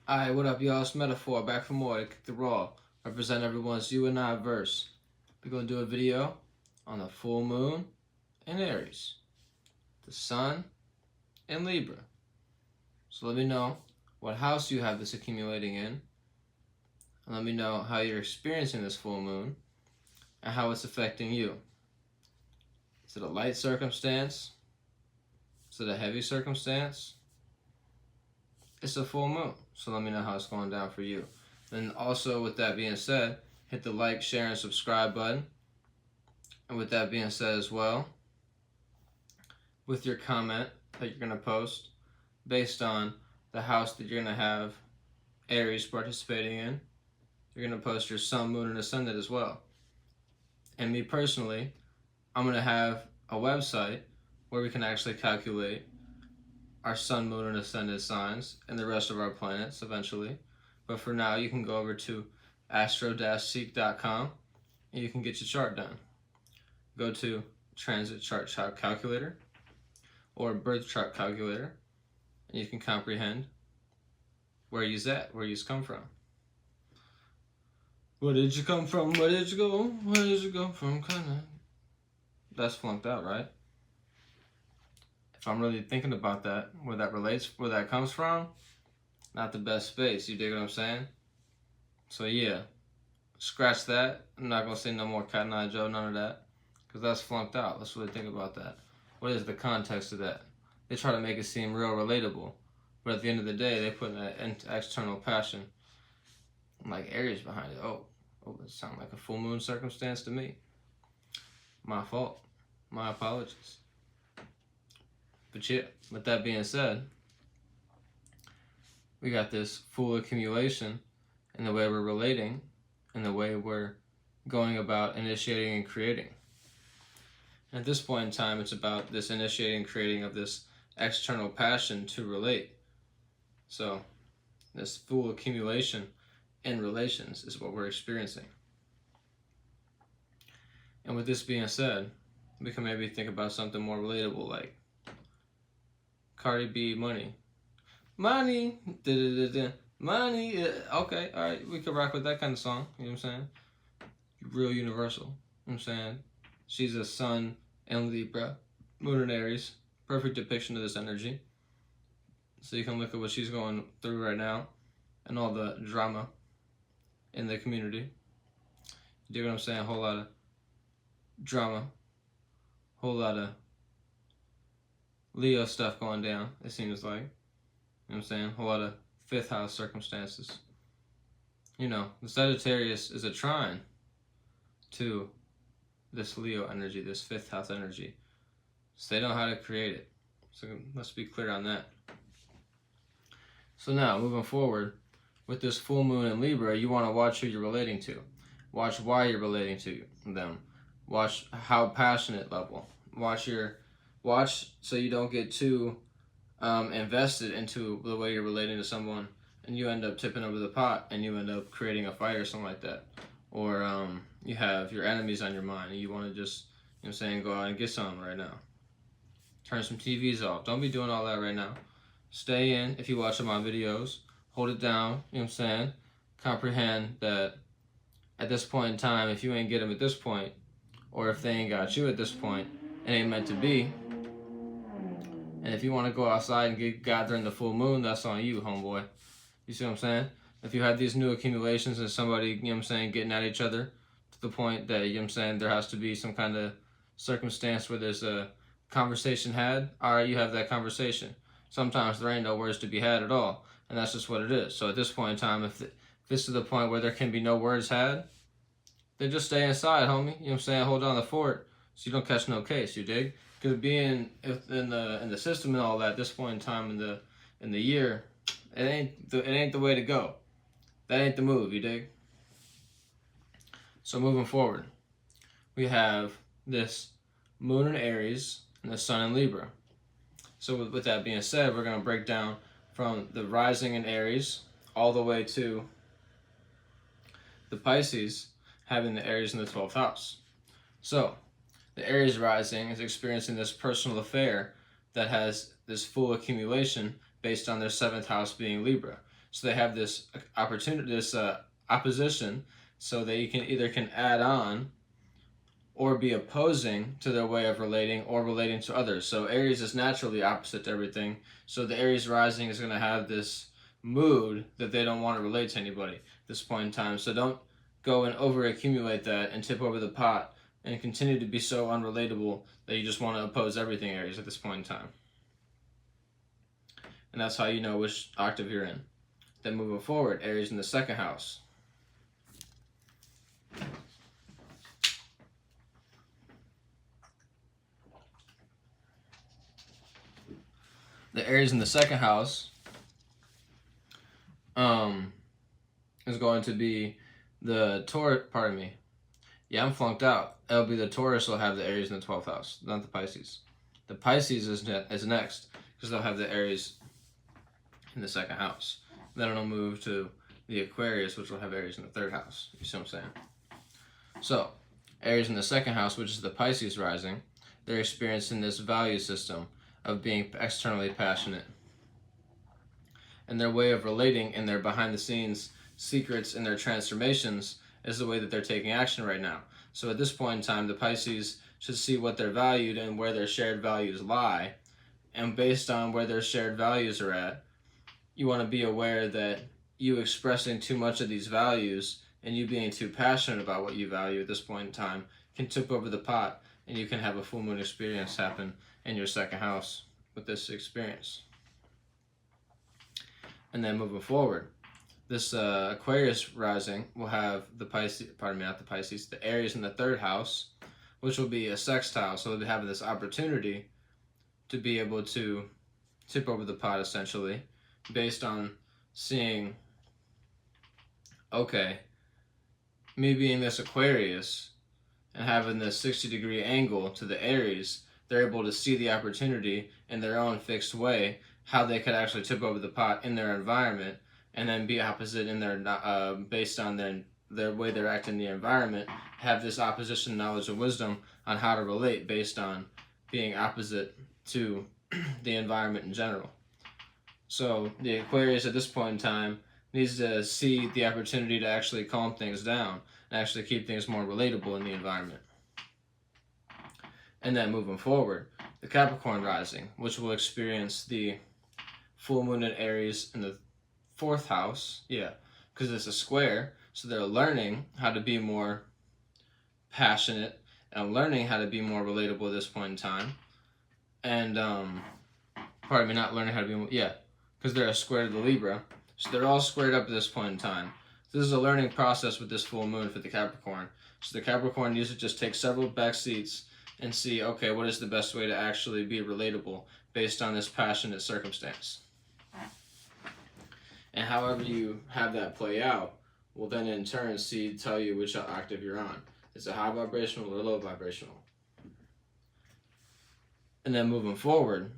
Alright, what up, y'all? It's Metaphor, back for more to kick the raw. Represent everyone's you and I verse. We're going to do a video on the full moon in Aries, the sun in Libra. So let me know what house you have this accumulating in, and let me know how you're experiencing this full moon and how it's affecting you. Is it a light circumstance? Is it a heavy circumstance? It's a full moon, so let me know how it's going down for you. Then also, with that being said, hit the like, share, and subscribe button. And with that being said as well, with your comment that you're going to post based on the house that you're going to have Aries participating in, you're going to post your sun, moon, and ascendant as well. And me personally, I'm going to have a website where we can actually calculate our sun, moon, and ascendant signs and the rest of our planets eventually. But for now, you can go over to astro-seek.com and you can get your chart done. Go to transit chart calculator or birth chart calculator, and you can comprehend where you's at, where you's come from. Where did you come from? Where did you go? Where did you go from? Kinda. That's flunked out, right? If I'm really thinking about that, where that relates, where that comes from, not the best space. You dig what I'm saying? So yeah, scratch that. I'm not gonna say no more Cotton Eye Joe, none of that, because that's flunked out. Let's really think about that. What is the context of that? They try to make it seem real relatable, but at the end of the day, they put an external passion, like Aries behind it. Oh, it sounds like a full moon circumstance to me. My fault. My apologies. But yeah, with that being said, we got this full accumulation in the way we're relating and the way we're going about initiating and creating. And at this point in time, it's about this initiating and creating of this external passion to relate. So this full accumulation in relations is what we're experiencing. And with this being said, we can maybe think about something more relatable, like Cardi B, money, money, money. Okay, all right, we could rock with that kind of song. You know what I'm saying? Real universal. You know what I'm saying? She's a sun in Libra, moon in Aries, perfect depiction of this energy. So you can look at what she's going through right now, and all the drama in the community. You dig what I'm saying? A whole lot of drama, whole lot of Leo stuff going down, it seems like. You know what I'm saying? A whole lot of fifth house circumstances. You know, the Sagittarius is a trine to this Leo energy, this fifth house energy. So they know how to create it. So let's be clear on that. So now, moving forward, with this full moon in Libra, you want to watch who you're relating to. Watch why you're relating to them. Watch how passionate level. Watch so you don't get too invested into the way you're relating to someone and you end up tipping over the pot and you end up creating a fight or something like that. Or you have your enemies on your mind and you want to just, you know what I'm saying, go out and get some right now. Turn some TVs off. Don't be doing all that right now. Stay in if you're watching my videos. Hold it down, you know what I'm saying? Comprehend that at this point in time, if you ain't get them at this point, or if they ain't got you at this point, it ain't meant to be. And if you want to go outside and get God during the full moon, that's on you, homeboy. You see what I'm saying? If you have these new accumulations and somebody, you know what I'm saying, getting at each other to the point that, you know what I'm saying, there has to be some kind of circumstance where there's a conversation had, all right, you have that conversation. Sometimes there ain't no words to be had at all, and that's just what it is. So at this point in time, if this is the point where there can be no words had, then just stay inside, homie. You know what I'm saying? Hold on the fort so you don't catch no case, you dig? Because being in the system and all that, at this point in time in the year, it ain't the way to go. That ain't the move, you dig? So moving forward, we have this moon in Aries and the sun in Libra. So with that being said, we're going to break down from the rising in Aries all the way to the Pisces having the Aries in the 12th house. So the Aries rising is experiencing this personal affair that has this full accumulation based on their 7th house being Libra. So they have this opportunity, this opposition, so they can add on or be opposing to their way of relating or relating to others. So Aries is naturally opposite to everything. So the Aries rising is going to have this mood that they don't want to relate to anybody at this point in time. So don't go and over accumulate that and tip over the pot and continue to be so unrelatable that you just want to oppose everything, Aries, at this point in time. And that's how you know which octave you're in. Then moving forward, Aries in the second house. The Aries in the second house is going to be the Taurus. Pardon me. Yeah, I'm flunked out. It'll be the Taurus will have the Aries in the 12th house, not the Pisces. The Pisces is next because they'll have the Aries in the second house. Then it'll move to the Aquarius, which will have Aries in the third house. You see what I'm saying? So, Aries in the second house, which is the Pisces rising, they're experiencing this value system of being externally passionate. And their way of relating in their behind the scenes secrets and their transformations is the way that they're taking action right now. So at this point in time, the Pisces should see what they're valued and where their shared values lie. And based on where their shared values are at, you want to be aware that you expressing too much of these values and you being too passionate about what you value at this point in time can tip over the pot, and you can have a full moon experience happen in your second house with this experience. And then moving forward, this Aquarius rising will have the the Aries in the third house, which will be a sextile. So they'll be having this opportunity to be able to tip over the pot, essentially, based on seeing, okay, me being this Aquarius and having this 60-degree angle to the Aries, they're able to see the opportunity in their own fixed way, how they could actually tip over the pot in their environment, and then be opposite in their based on their way they're acting in the environment, have this opposition knowledge and wisdom on how to relate based on being opposite to the environment in general. So the Aquarius at this point in time needs to see the opportunity to actually calm things down and actually keep things more relatable in the environment. And then moving forward, the Capricorn rising, which will experience the full moon in Aries in the 4th house, because it's a square, so they're learning how to be more passionate and learning how to be more relatable at this point in time. And, not learning how to be more, because they're a square to the Libra, so they're all squared up at this point in time. This is a learning process with this full moon for the Capricorn. So the Capricorn needs to just take several back seats and see, okay, what is the best way to actually be relatable based on this passionate circumstance. And however you have that play out will then in turn tell you which octave you're on. Is it high vibrational or low vibrational? And then moving forward,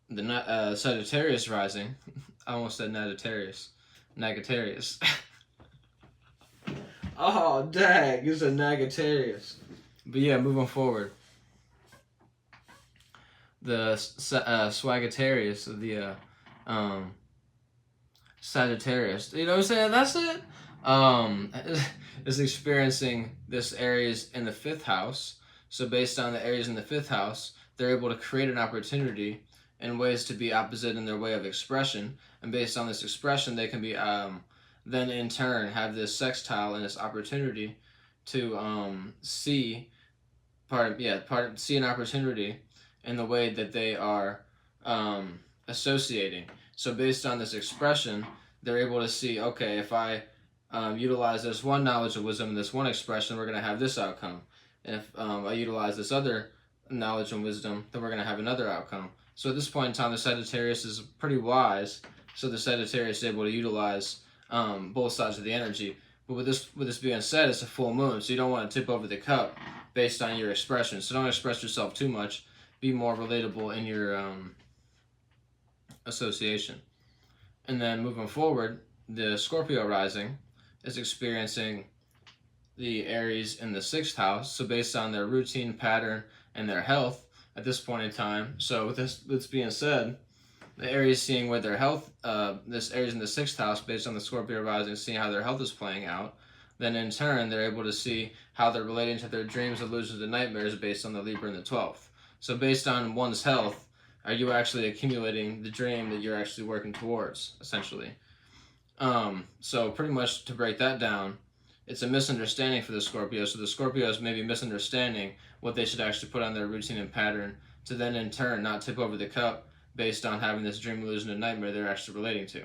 the Sagittarius rising, I almost said Nagatarius. Oh, dang, it's a Nagatarius. But yeah, moving forward, the Swagitarius of the Sagittarius, you know what I'm saying? That's it. Is experiencing this Aries in the 5th house. So based on the Aries in the 5th house, they're able to create an opportunity in ways to be opposite in their way of expression. And based on this expression, they can be then in turn have this sextile and this opportunity to see an opportunity in the way that they are associating. So based on this expression, they're able to see, okay, if I utilize this one knowledge and wisdom in this one expression, we're going to have this outcome. And if I utilize this other knowledge and wisdom, then we're going to have another outcome. So at this point in time, the Sagittarius is pretty wise. So the Sagittarius is able to utilize both sides of the energy. But with this being said, it's a full moon, so you don't want to tip over the cup based on your expression. So don't express yourself too much. Be more relatable in your association. And then moving forward, the Scorpio rising is experiencing the Aries in the 6th house. So based on their routine pattern and their health at this point in time. So with this being said, the Aries seeing where their health, this Aries in the 6th house, based on the Scorpio rising, seeing how their health is playing out. Then in turn, they're able to see how they're relating to their dreams, illusions, and nightmares based on the Libra in the 12th. So based on one's health, are you actually accumulating the dream that you're actually working towards, essentially? So pretty much to break that down, it's a misunderstanding for the Scorpio. So the Scorpios may be misunderstanding what they should actually put on their routine and pattern to then in turn not tip over the cup based on having this dream, illusion, and nightmare they're actually relating to.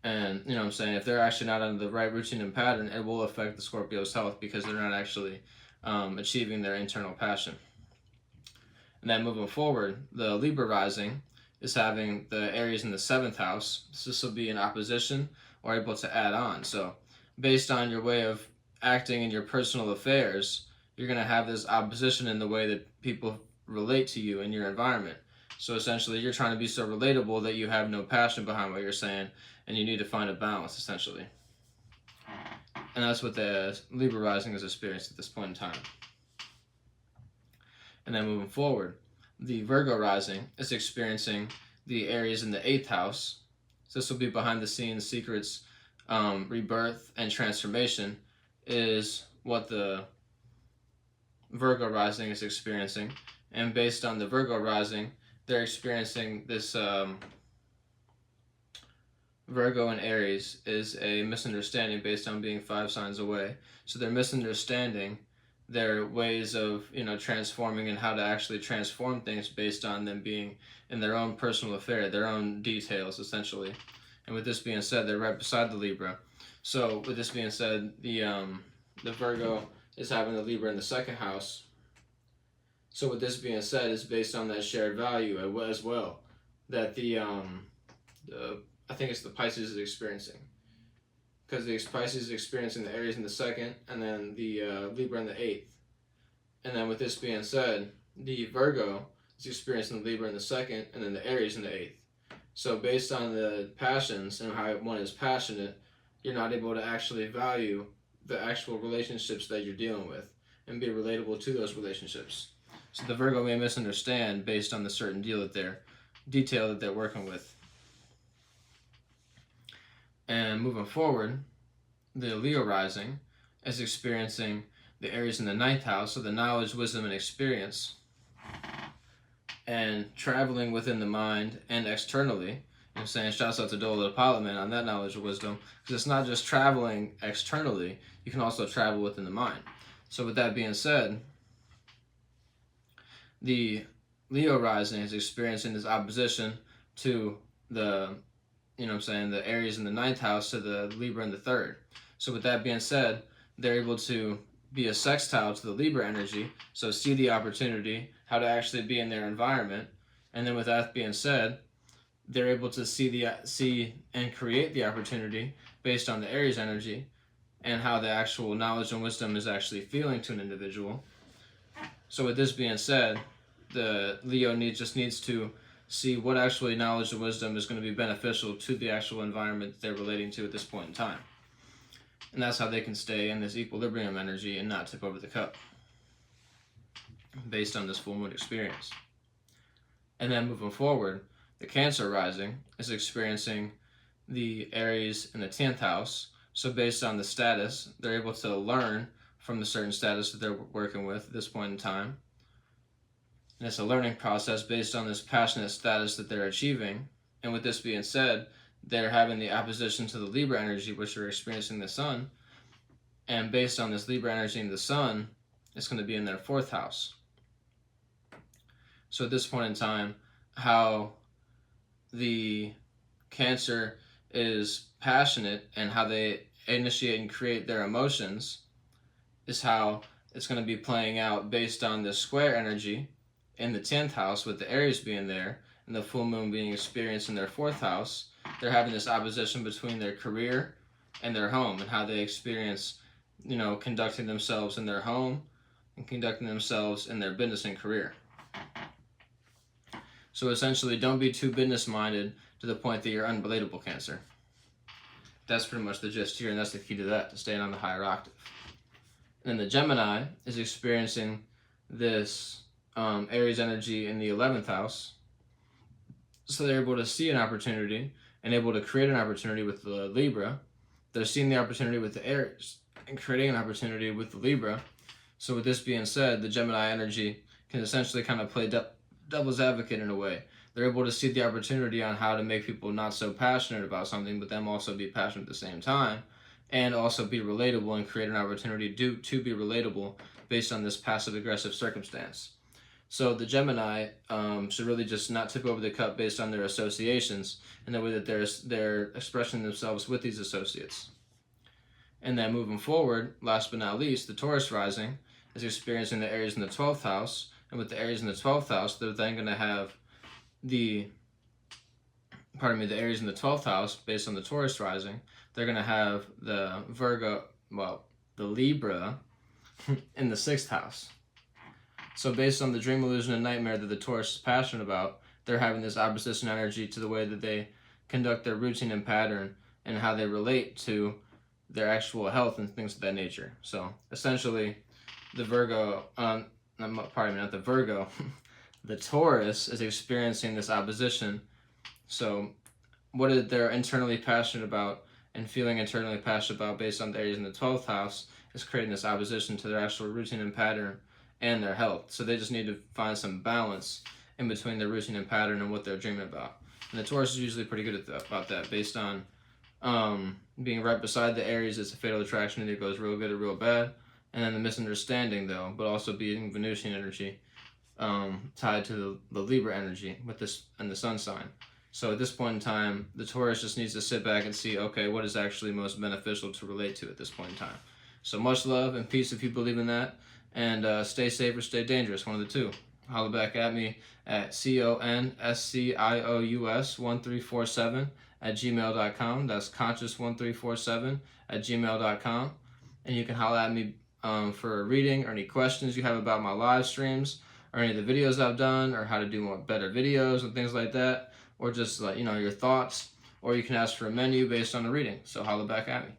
And, you know what I'm saying, if they're actually not on the right routine and pattern, it will affect the Scorpio's health because they're not actually achieving their internal passion. And then moving forward, the Libra rising is having the Aries in the 7th house. So this will be in opposition or able to add on. So based on your way of acting in your personal affairs, you're going to have this opposition in the way that people relate to you in your environment. So essentially, you're trying to be so relatable that you have no passion behind what you're saying, and you need to find a balance, essentially. And that's what the Libra rising is experiencing at this point in time. And then moving forward, the Virgo rising is experiencing the Aries in the 8th house. So this will be behind the scenes secrets, rebirth, and transformation is what the Virgo rising is experiencing. And based on the Virgo rising, they're experiencing this Virgo and Aries is a misunderstanding based on being 5 signs away. So they're misunderstanding their ways of, transforming and how to actually transform things based on them being in their own personal affair, their own details, essentially. And with this being said, they're right beside the Libra. So with this being said, the Virgo is having the Libra in the 2nd house. So with this being said, it's based on that shared value as well that I think it's the Pisces is experiencing, because the Pisces is experiencing the Aries in the 2nd, and then the Libra in the 8th. And then with this being said, the Virgo is experiencing the Libra in the 2nd, and then the Aries in the 8th. So based on the passions and how one is passionate, you're not able to actually value the actual relationships that you're dealing with and be relatable to those relationships. So the Virgo may misunderstand based on the certain detail that they're working with. And moving forward, the Leo rising is experiencing the Aries in the 9th house, so the knowledge, wisdom, and experience, and traveling within the mind and externally. I'm saying shouts out to Dole the Pilot Man on that knowledge of wisdom, because it's not just traveling externally, you can also travel within the mind. So with that being said, the Leo rising is experiencing this opposition to the the Aries in the 9th house to the Libra in the 3rd. So with that being said, they're able to be a sextile to the Libra energy, so see the opportunity, how to actually be in their environment, and then with that being said, they're able to see and create the opportunity based on the Aries energy and how the actual knowledge and wisdom is actually feeling to an individual. So with this being said, the Leo just needs to see what actually knowledge and wisdom is going to be beneficial to the actual environment they're relating to at this point in time. And that's how they can stay in this equilibrium energy and not tip over the cup based on this full moon experience. And then moving forward, the Cancer rising is experiencing the Aries in the 10th house. So based on the status, they're able to learn from the certain status that they're working with at this point in time. And it's a learning process based on this passionate status that they're achieving. And with this being said, they're having the opposition to the Libra energy, which are experiencing the Sun. And based on this Libra energy and the Sun, it's going to be in their 4th house. So at this point in time, how the Cancer is passionate and how they initiate and create their emotions is how it's going to be playing out based on the square energy in the 10th house, with the Aries being there and the full moon being experienced in their 4th house. They're having this opposition between their career and their home and how they experience, conducting themselves in their home and conducting themselves in their business and career. So essentially, don't be too business minded to the point that you're unrelatable, Cancer. That's pretty much the gist here, and that's the key to that, to staying on the higher octave. And then the Gemini is experiencing this Aries energy in the 11th house. So they're able to see an opportunity and able to create an opportunity with the Libra. They're seeing the opportunity with the Aries and creating an opportunity with the Libra. So with this being said, the Gemini energy can essentially kind of play devil's advocate in a way. They're able to see the opportunity on how to make people not so passionate about something, but them also be passionate at the same time, and also be relatable and create an opportunity to be relatable based on this passive aggressive circumstance. So the Gemini should really just not tip over the cup based on their associations and the way that they're expressing themselves with these associates. And then moving forward, last but not least, the Taurus rising is experiencing the Aries in the 12th house. And with the Aries in the 12th house, they're then going to have the Aries in the 12th house based on the Taurus rising. They're going to have the the Libra in the 6th house. So based on the dream, illusion, and nightmare that the Taurus is passionate about, they're having this opposition energy to the way that they conduct their routine and pattern and how they relate to their actual health and things of that nature. So essentially, the Virgo, not the Virgo, the Taurus is experiencing this opposition. So what they're internally passionate about and feeling internally passionate about based on the Aries in the 12th house is creating this opposition to their actual routine and pattern and their health. So they just need to find some balance in between their routine and pattern and what they're dreaming about. And the Taurus is usually pretty good about that based on being right beside the Aries is a fatal attraction, either goes real good or real bad. And then the misunderstanding though, but also being Venusian energy tied to the Libra energy with this and the sun sign. So at this point in time, the Taurus just needs to sit back and see, okay, what is actually most beneficial to relate to at this point in time. So much love and peace if you believe in that. And stay safe or stay dangerous, one of the two. Holler back at me at conscious1347@gmail.com. That's conscious1347@gmail.com. And you can holler at me for a reading or any questions you have about my live streams or any of the videos I've done or how to do more better videos and things like that, or just your thoughts, or you can ask for a menu based on the reading. So holler back at me.